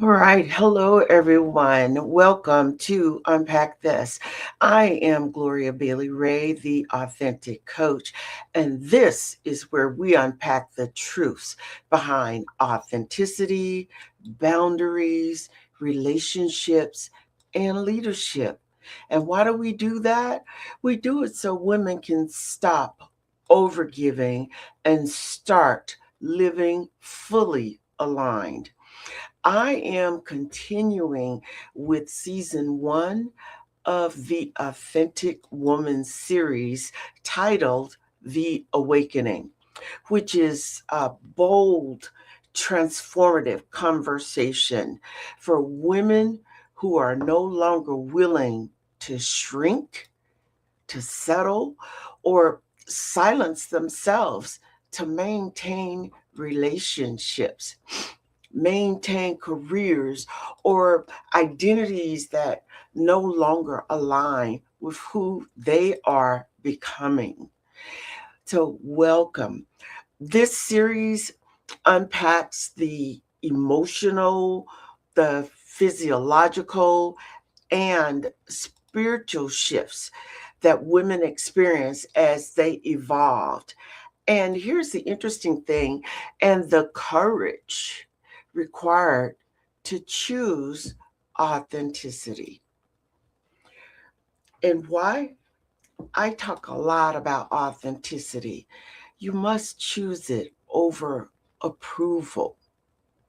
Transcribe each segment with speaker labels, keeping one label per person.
Speaker 1: All right. Hello, everyone. Welcome to Unpack This. I am Gloria Bailey Ray, the authentic coach, and this is where we unpack the truths behind authenticity, boundaries, relationships, and leadership. And why do we do that? We do it so women can stop overgiving and start living fully aligned. I am continuing with season one of the Authentic Woman series titled The Awakening, which is a bold, transformative conversation for women who are no longer willing to shrink, to settle, or silence themselves to maintain relationships, maintain careers, or identities that no longer align with who they are becoming. So, welcome. This series unpacks the emotional, the physiological, and spiritual shifts that women experience as they evolved. And here's the interesting thing, and the courage required to choose authenticity. And why? I talk a lot about authenticity. You must choose it over approval,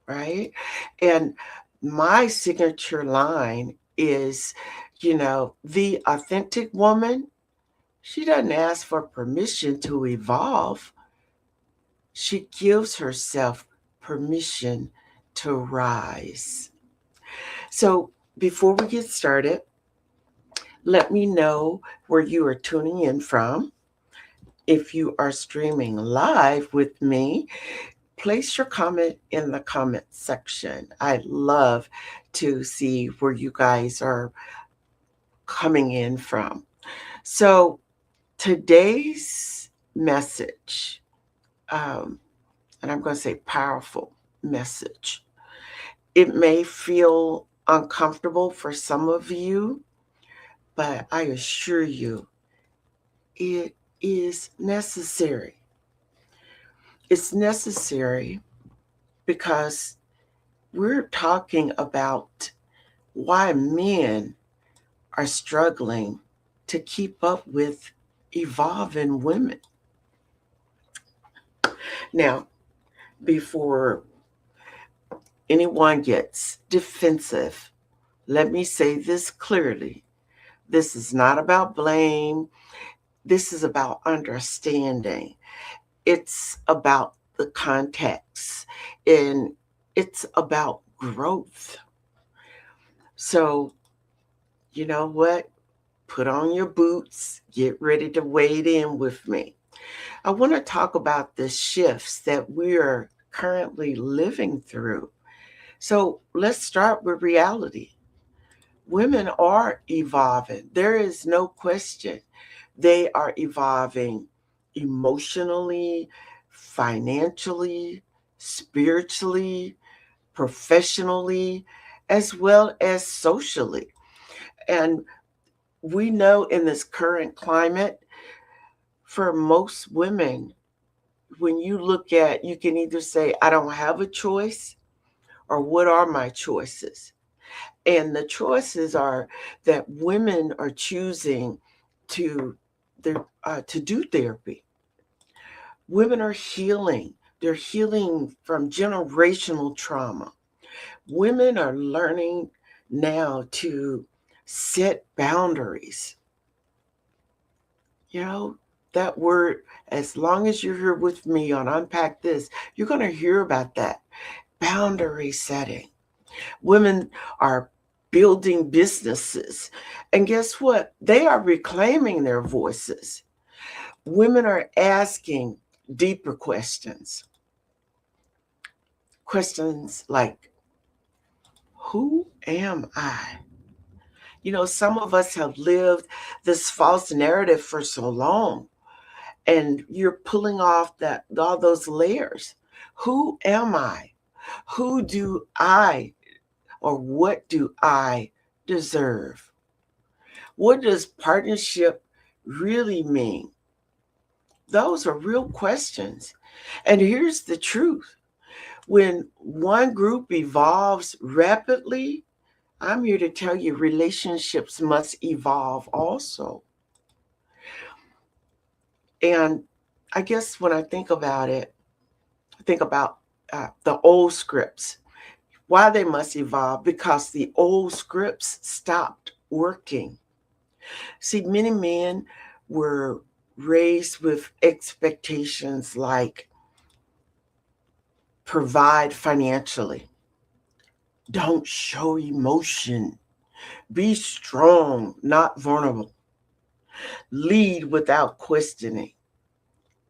Speaker 1: right? And my signature line is, the authentic woman, she doesn't ask for permission to evolve. She gives herself permission to rise. So, before we get started, let me know where you are tuning in from. If you are streaming live with me, place your comment in the comment section. I love to see where you guys are coming in from. So, today's message, um, and I'm going to say powerful message. It may feel uncomfortable for some of you, but I assure you it is necessary. It's necessary because we're talking about why men are struggling to keep up with evolving women. Now, before anyone gets defensive, let me say this clearly. This is not about blame. This is about understanding. It's about the context and it's about growth. So, you know what? Put on your boots, get ready to wade in with me. I want to talk about the shifts that we are currently living through. So, let's start with reality. Women are evolving. There is no question. They are evolving emotionally, financially, spiritually, professionally, as well as socially. And we know in this current climate, for most women, when you look at, you can either say, I don't have a choice, or what are my choices? And the choices are that women are choosing to to do therapy. Women are healing. They're healing from generational trauma. Women are learning now to set boundaries. You know, that word, as long as you're here with me on Unpack This, you're going to hear about that boundary setting. Women are building businesses. And guess what? They are reclaiming their voices. Women are asking deeper questions. Questions like, who am I? Some of us have lived this false narrative for so long, and you're pulling off that all those layers. Who am I? Who do I or what do I deserve? What does partnership really mean? Those are real questions. And here's the truth. When one group evolves rapidly, I'm here to tell you relationships must evolve also. And I guess when I think about it, I think about the old scripts. Why they must evolve? Because the old scripts stopped working. See, many men were raised with expectations like provide financially, don't show emotion, be strong, not vulnerable, lead without questioning.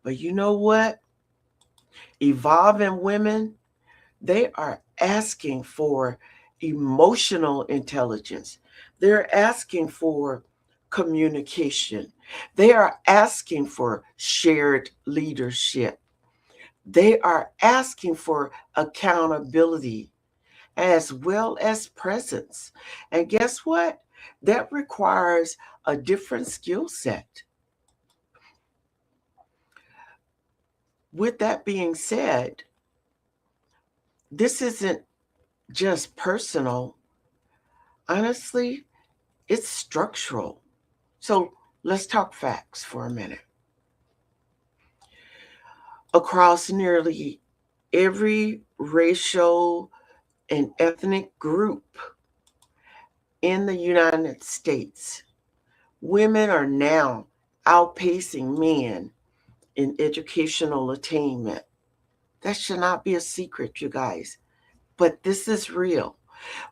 Speaker 1: But you know what? Evolving women, they are asking for emotional intelligence. They're asking for communication. They are asking for shared leadership. They are asking for accountability as well as presence. And guess what? That requires a different skill set. With that being said, this isn't just personal. Honestly, it's structural. So let's talk facts for a minute. Across nearly every racial and ethnic group in the United States, women are now outpacing men in educational attainment. That should not be a secret, you guys, but this is real.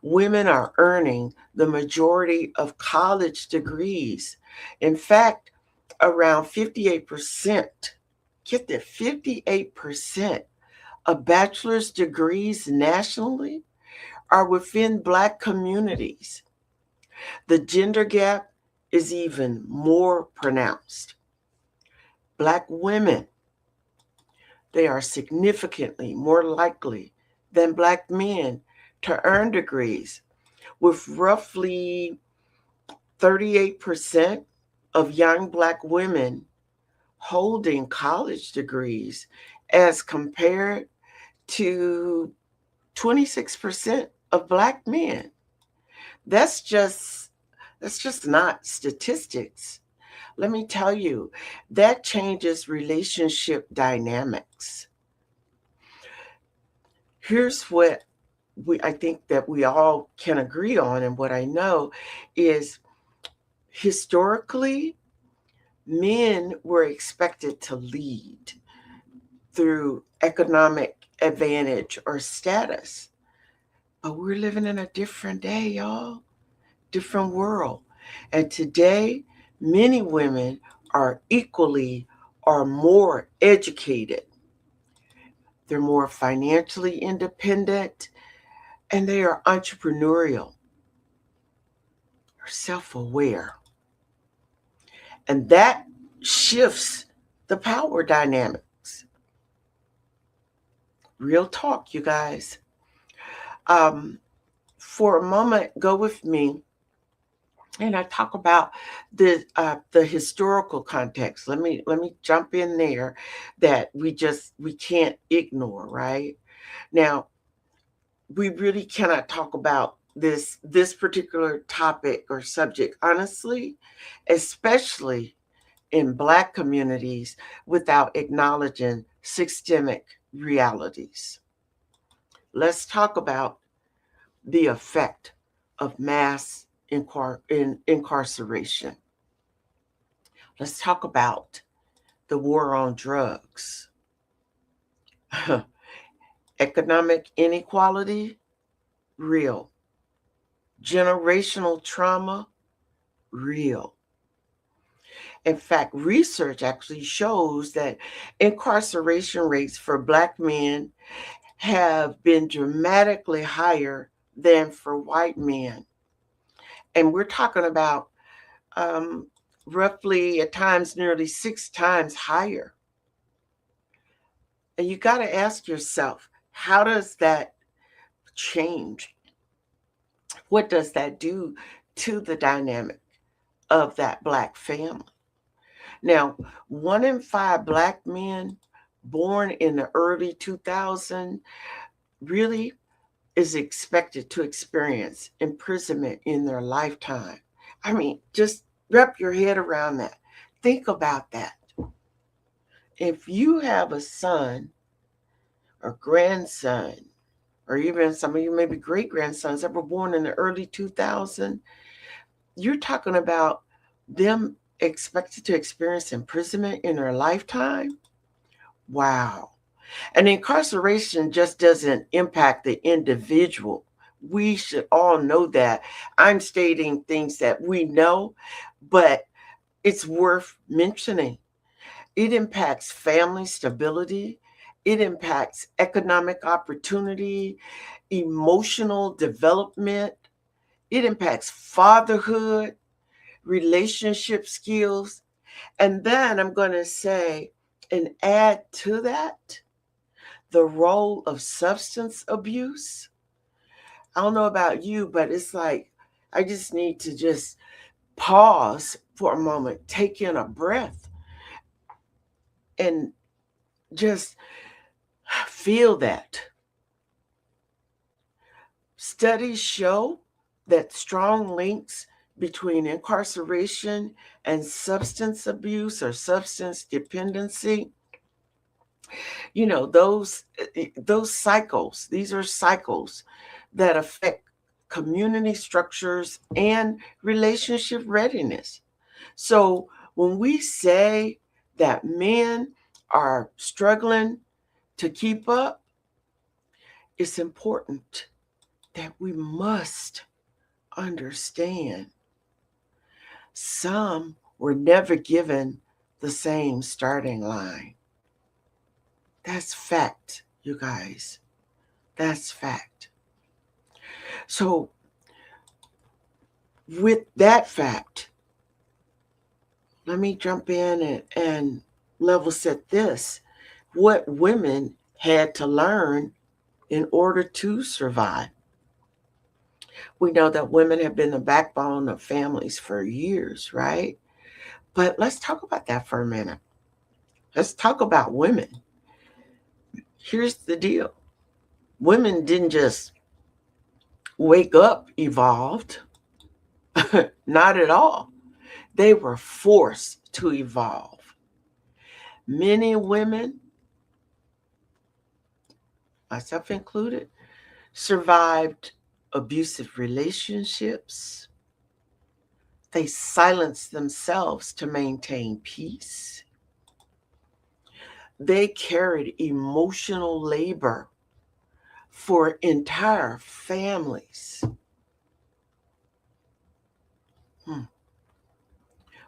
Speaker 1: Women are earning the majority of college degrees. In fact, around 58%, get that, 58% of bachelor's degrees nationally are within Black communities. The gender gap is even more pronounced. Black women, they are significantly more likely than Black men to earn degrees, with roughly 38% of young Black women holding college degrees as compared to 26% of Black men. That's just not statistics. Let me tell you, that changes relationship dynamics. Here's what I think that we all can agree on, and what I know is historically, men were expected to lead through economic advantage or status. But we're living in a different day, y'all, different world. And today, many women are equally or more educated. They're more financially independent, and they are entrepreneurial or self-aware. And that shifts the power dynamics. Real talk, you guys. For a moment, go with me, and I talk about the historical context. Let me jump in there that we can't ignore. Right now, we really cannot talk about this particular topic or subject honestly, especially in Black communities, without acknowledging systemic realities. Let's talk about the effect of mass incarceration. Let's talk about the war on drugs. Economic inequality, real. Generational trauma, real. In fact, research actually shows that incarceration rates for Black men have been dramatically higher than for white men. And we're talking about roughly at times nearly 6 times higher. And you got to ask yourself, how does that change? What does that do to the dynamic of that Black family? Now, 1 in 5 Black men born in the early 2000s really is expected to experience imprisonment in their lifetime. I mean, just wrap your head around that. Think about that. If you have a son or grandson, or even some of you maybe great grandsons that were born in the early 2000s, you're talking about them expected to experience imprisonment in their lifetime. Wow. And incarceration just doesn't impact the individual. We should all know that. I'm stating things that we know, but it's worth mentioning. It impacts family stability. It impacts economic opportunity, emotional development. It impacts fatherhood, relationship skills. And then I'm going to say, and add to that, the role of substance abuse. I don't know about you, but it's like I just need to just pause for a moment, take in a breath, and just feel that. Studies show that strong links between incarceration and substance abuse or substance dependency, those cycles, these are cycles that affect community structures and relationship readiness. So when we say that men are struggling to keep up, it's important that we must understand some were never given the same starting line. That's fact, you guys. That's fact. So, with that fact, let me jump in and level set this. What women had to learn in order to survive. We know that women have been the backbone of families for years, right? But let's talk about that for a minute. Let's talk about women. Here's the deal. Women didn't just wake up evolved. Not at all. They were forced to evolve. Many women, myself included, survived abusive relationships. They silenced themselves to maintain peace. They carried emotional labor for entire families.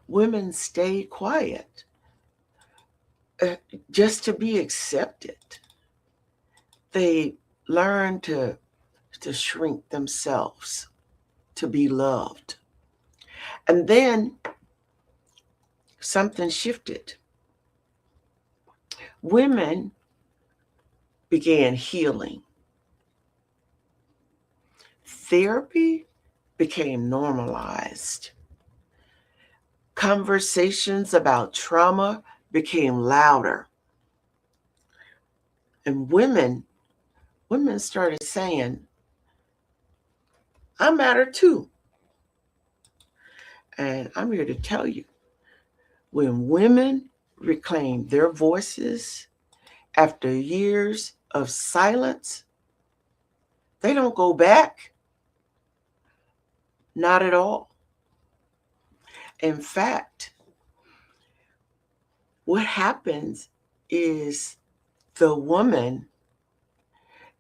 Speaker 1: Women stayed quiet just to be accepted. They learned to shrink themselves to be loved. And then something shifted. Women began healing. Therapy became normalized. Conversations about trauma became louder. And women started saying, I matter too. And I'm here to tell you, when women reclaim their voices after years of silence, they don't go back. Not at all. In fact, what happens is the woman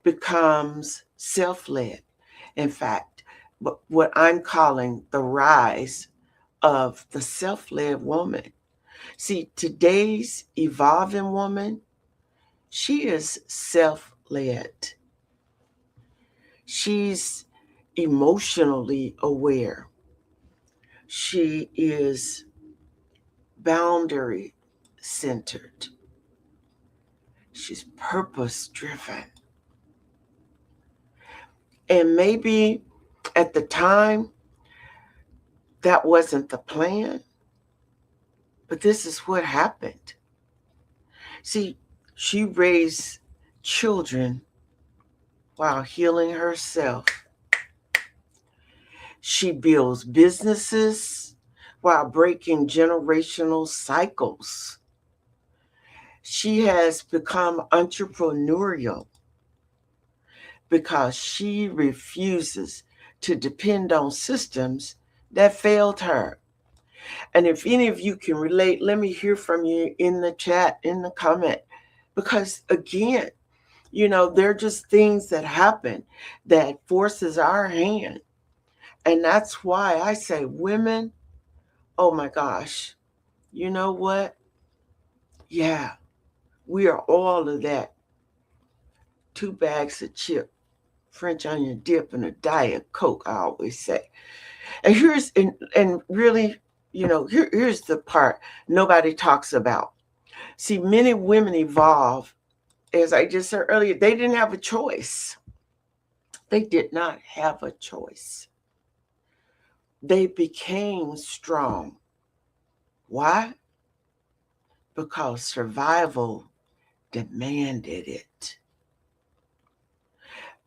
Speaker 1: becomes self-led. In fact, what I'm calling the rise of the self-led woman. See, today's evolving woman, she is self-led. She's emotionally aware. She is boundary centered. She's purpose driven. And maybe At the time, that wasn't the plan, but this is what happened. See, she raised children while healing herself. She builds businesses while breaking generational cycles. She has become entrepreneurial because she refuses to depend on systems that failed her. And if any of you can relate, let me hear from you in the chat, in the comment. Because again, they're just things that happen that forces our hand. And that's why I say, women, oh my gosh, you know what? Yeah, we are all of that. 2 bags of chip, French onion dip, and a Diet Coke, I always say. And really, here's the part nobody talks about. See, many women evolve, as I just said earlier, they didn't have a choice. They did not have a choice. They became strong. Why? Because survival demanded it.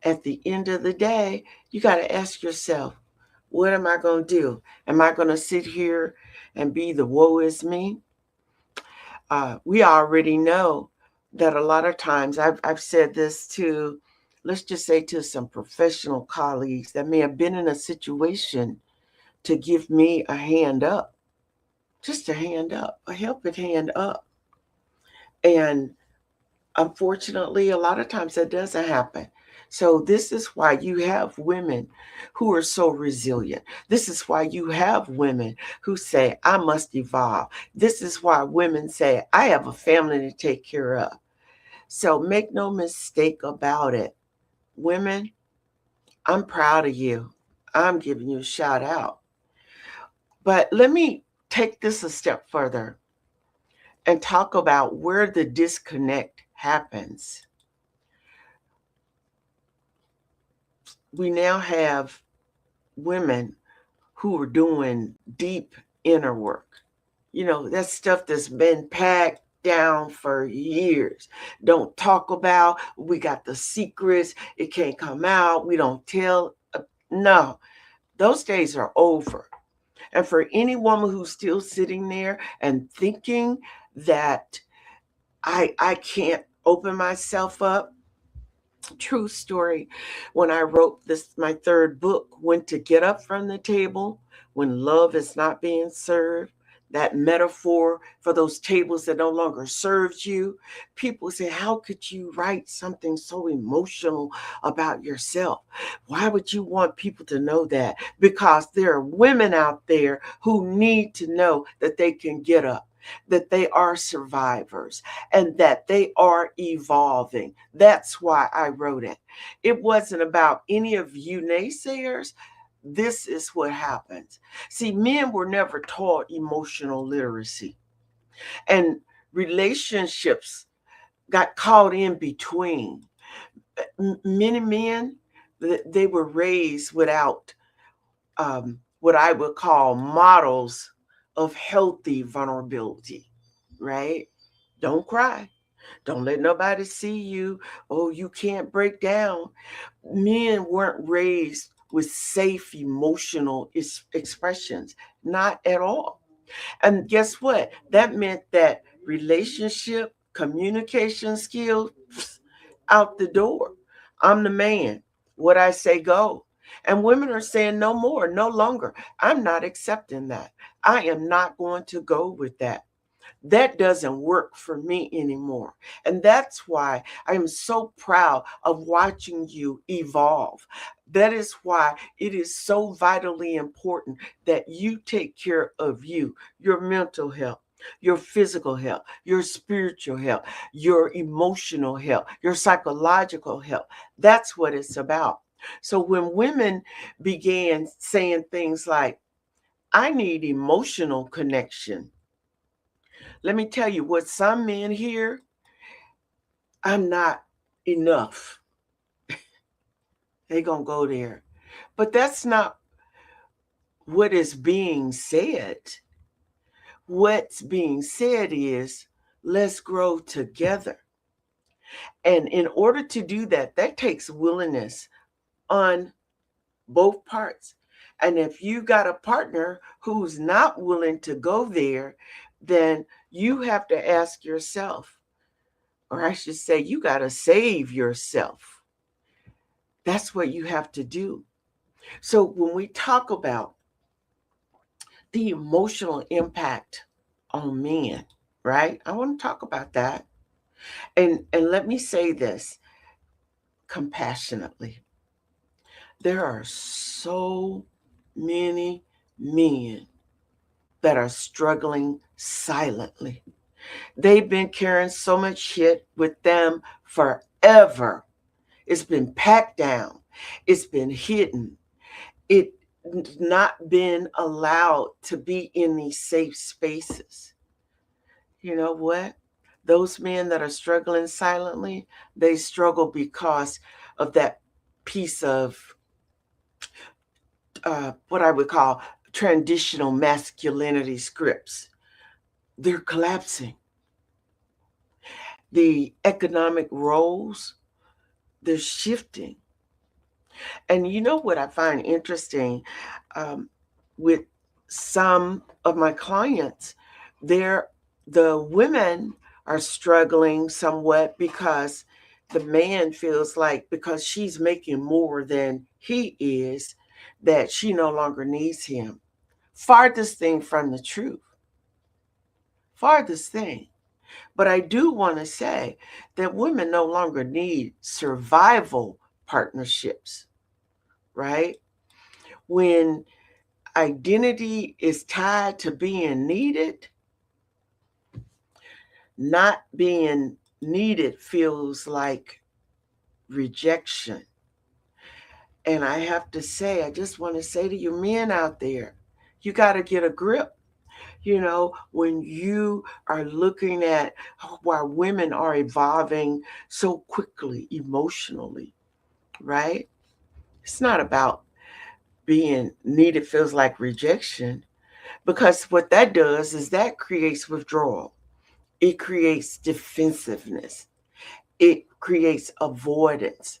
Speaker 1: At the end of the day, you got to ask yourself, what am I going to do? Am I going to sit here and be the woe is me? We already know that a lot of times, I've said this to, let's just say, to some professional colleagues that may have been in a situation to give me a hand up, just a hand up, a helping hand up. And unfortunately, a lot of times that doesn't happen. So this is why you have women who are so resilient. This is why you have women who say, I must evolve. This is why women say, I have a family to take care of. So make no mistake about it. Women, I'm proud of you. I'm giving you a shout out. But let me take this a step further and talk about where the disconnect happens. We now have women who are doing deep inner work. That stuff that's been packed down for years. Don't talk about, we got the secrets, it can't come out, we don't tell. No, those days are over. And for any woman who's still sitting there and thinking that I can't open myself up, true story. When I wrote my third book, When to Get Up from the Table, When Love is Not Being Served, that metaphor for those tables that no longer serves you, people say, how could you write something so emotional about yourself? Why would you want people to know that? Because there are women out there who need to know that they can get up, that they are survivors, and that they are evolving. That's why I wrote it. It wasn't about any of you naysayers. This is what happens. See, men were never taught emotional literacy, and relationships got caught in between. Many men, they were raised without what I would call models of healthy vulnerability, right? Don't cry. Don't let nobody see you. Oh, you can't break down. Men weren't raised with safe emotional expressions, not at all. And guess what? That meant that relationship, communication skills, out the door. I'm the man. What I say, go. And women are saying no more, no longer. I'm not accepting that. I am not going to go with that. That doesn't work for me anymore. And that's why I am so proud of watching you evolve. That is why it is so vitally important that you take care of you, your mental health, your physical health, your spiritual health, your emotional health, your psychological health. That's what it's about. So when women began saying things like, I need emotional connection, let me tell you what some men hear, I'm not enough. They gonna go there. But that's not what is being said. What's being said is, let's grow together. And in order to do that, that takes willingness on both parts. And if you got a partner who's not willing to go there, then you have to ask yourself, or I should say, you got to save yourself. That's what you have to do. So when we talk about the emotional impact on men, right? I want to talk about that. And let me say this compassionately. There are so many men that are struggling silently. They've been carrying so much shit with them forever. It's been packed down. It's been hidden. It's not been allowed to be in these safe spaces. You know what? Those men that are struggling silently, they struggle because of that piece of what I would call traditional masculinity scripts. They're collapsing. The economic roles, they're shifting. And you know what I find interesting um, with some of my clients, they're the women are struggling somewhat because the man feels like because she's making more than he is, that she no longer needs him. Farthest thing from the truth. Farthest thing. But I do want to say that women no longer need survival partnerships, right? When identity is tied to being needed, not being needed feels like rejection. And I have to say, I just want to say to you men out there, you got to get a grip. You know, when you are looking at why women are evolving so quickly emotionally, right? It's not about being needed feels like rejection, because what that does is that creates withdrawal. It creates defensiveness. It creates avoidance,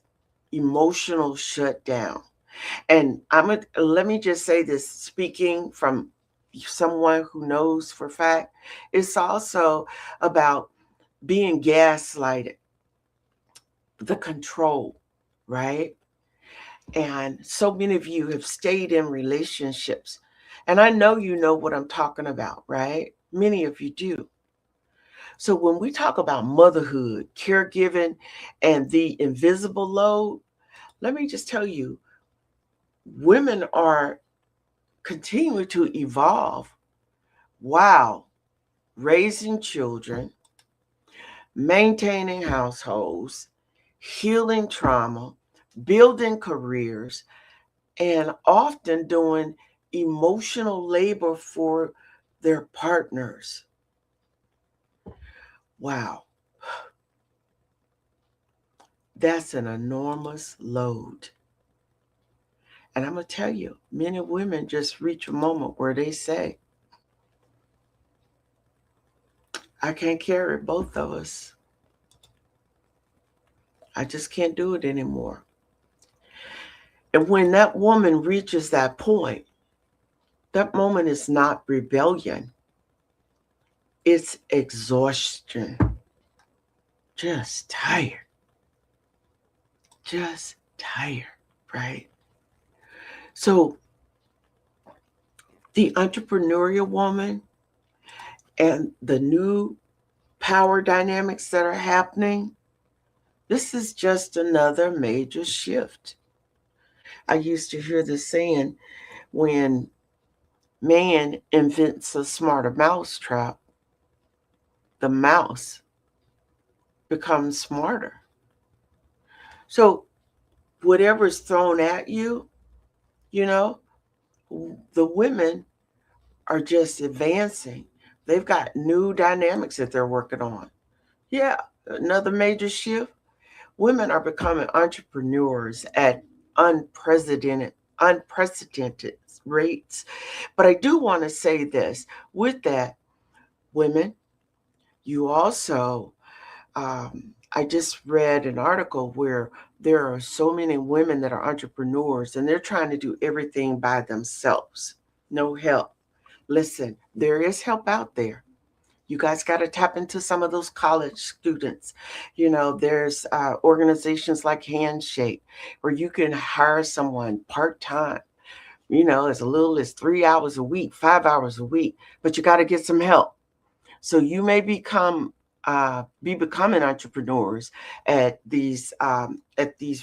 Speaker 1: emotional shutdown. And let me just say this, speaking from someone who knows for a fact, it's also about being gaslighted, the control, right? And so many of you have stayed in relationships. And I know you know what I'm talking about, right? Many of you do. So when we talk about motherhood, caregiving, and the invisible load, let me just tell you, women are continuing to evolve while raising children, maintaining households, healing trauma, building careers, and often doing emotional labor for their partners. Wow, that's an enormous load. And I'm going to tell you, men and women just reach a moment where they say, I can't carry both of us. I just can't do it anymore. And when that woman reaches that point, that moment is not rebellion, it's exhaustion. Just tired. Just tired, right? So the entrepreneurial woman and the new power dynamics that are happening, this is just another major shift. I used to hear this saying, when man invents a smarter mousetrap, the mouse becomes smarter. So whatever's thrown at you, you know, the women are just advancing. They've got new dynamics that they're working on. Yeah, another major shift. Women are becoming entrepreneurs at unprecedented unprecedented rates. But I do want to say this with that, women, you also, I just read an article where there are so many women that are entrepreneurs and they're trying to do everything by themselves. No help. Listen, there is help out there. You guys got to tap into some of those college students. There's organizations like Handshake where you can hire someone part time, as little as 3 hours a week, 5 hours a week, but you got to get some help. So you may be becoming entrepreneurs at these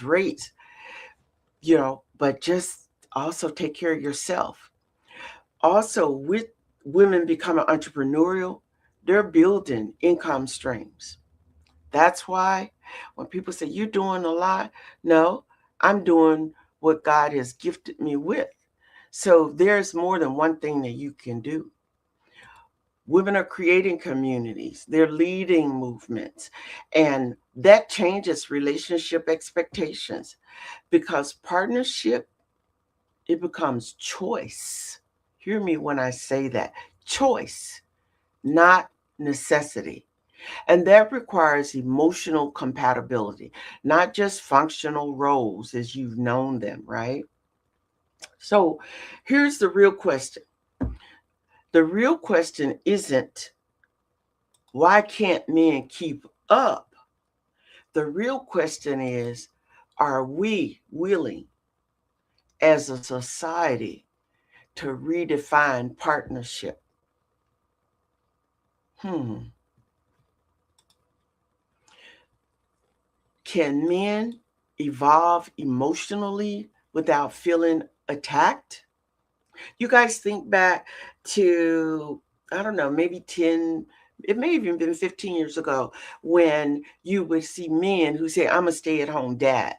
Speaker 1: rates, but just also take care of yourself. Also, with women becoming entrepreneurial, they're building income streams. That's why when people say you're doing a lot, no, I'm doing what God has gifted me with. So there's more than one thing that you can do. Women are creating communities, they're leading movements, and that changes relationship expectations because partnership, it becomes choice. Hear me when I say that. Choice, not necessity. And that requires emotional compatibility, not just functional roles as you've known them, right? So here's the real question. The real question isn't why can't men keep up? The real question is, are we willing as a society to redefine partnership? Can men evolve emotionally without feeling attacked? You guys think back to, I don't know, maybe 10, it may have even been 15 years ago when you would see men who say, I'm a stay at home dad.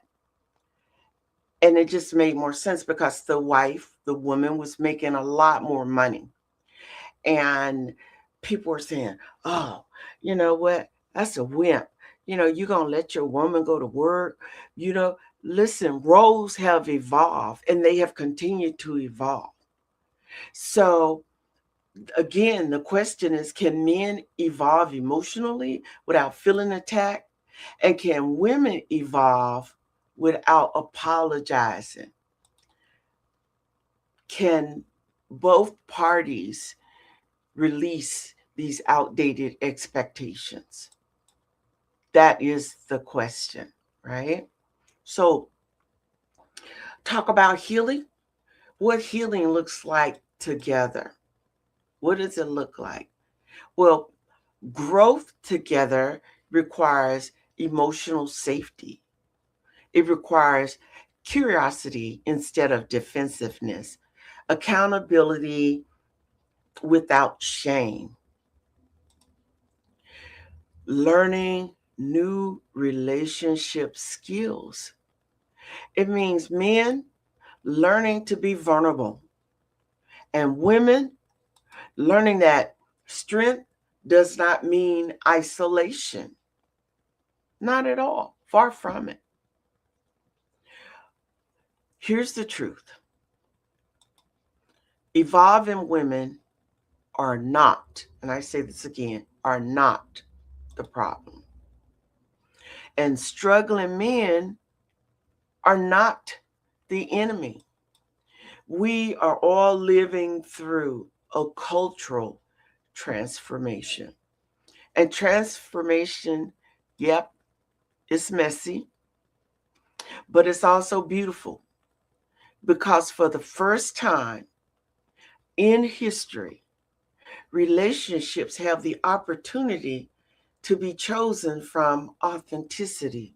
Speaker 1: And it just made more sense because the wife, the woman, was making a lot more money. And people were saying, oh, you know what? That's a wimp. You're going to let your woman go to work. Listen, roles have evolved and they have continued to evolve. So, again, the question is, can men evolve emotionally without feeling attacked? And can women evolve without apologizing? Can both parties release these outdated expectations? That is the question, right? So, talk about healing. What healing looks like together. What does it look like? Well, growth together requires emotional safety. It requires curiosity instead of defensiveness, accountability without shame, learning new relationship skills. It means men learning to be vulnerable and women learning that strength does not mean isolation. Not at all. Far from it. Here's the truth. Evolving women are not, and I say this again, are not the problem. And struggling men are not the enemy. We are all living through a cultural transformation. And transformation, yep, it's messy, but it's also beautiful because for the first time in history, relationships have the opportunity to be chosen from authenticity,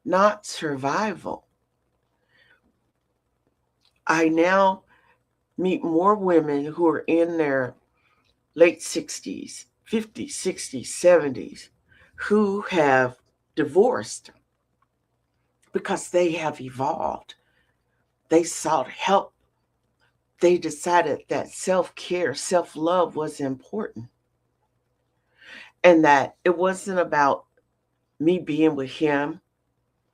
Speaker 1: not survival. I now meet more women who are in their late 60s, 50s, 60s, 70s, who have divorced because they have evolved. They sought help. They decided that self-care, self-love was important. And that it wasn't about me being with him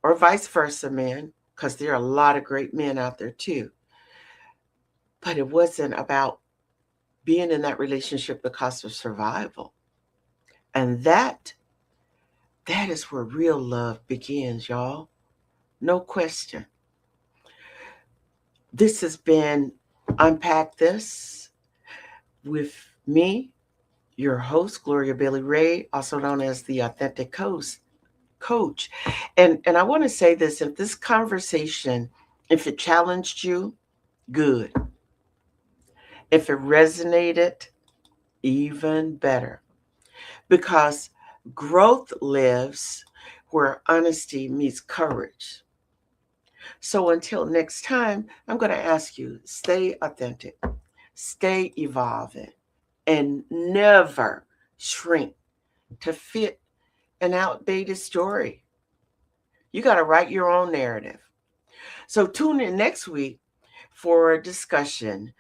Speaker 1: or vice versa, man, because there are a lot of great men out there too. But it wasn't about being in that relationship because of survival. And that is where real love begins, y'all. No question. This has been Unpack This with me, your host, Gloria Bailey Ray, also known as the Authentic Coach. And I want to say this, if this conversation, if it challenged you, good. If it resonated, even better. Because growth lives where honesty meets courage. So until next time, I'm going to ask you, stay authentic, stay evolving, and never shrink to fit an outdated story. You got to write your own narrative. So tune in next week for a discussion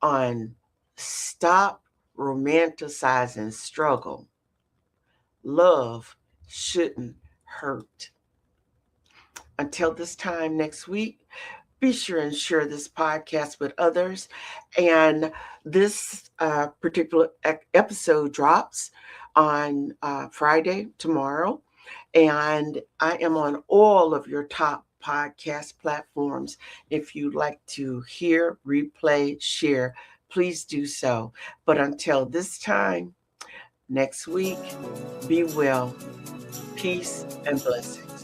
Speaker 1: on stop romanticizing struggle. Love shouldn't hurt. Until this time next week, be sure and share this podcast with others. And this particular episode drops on Friday, tomorrow. And I am on all of your top podcast platforms. If you'd like to hear, replay, share, please do so. But until this time, next week, be well, peace, and blessings.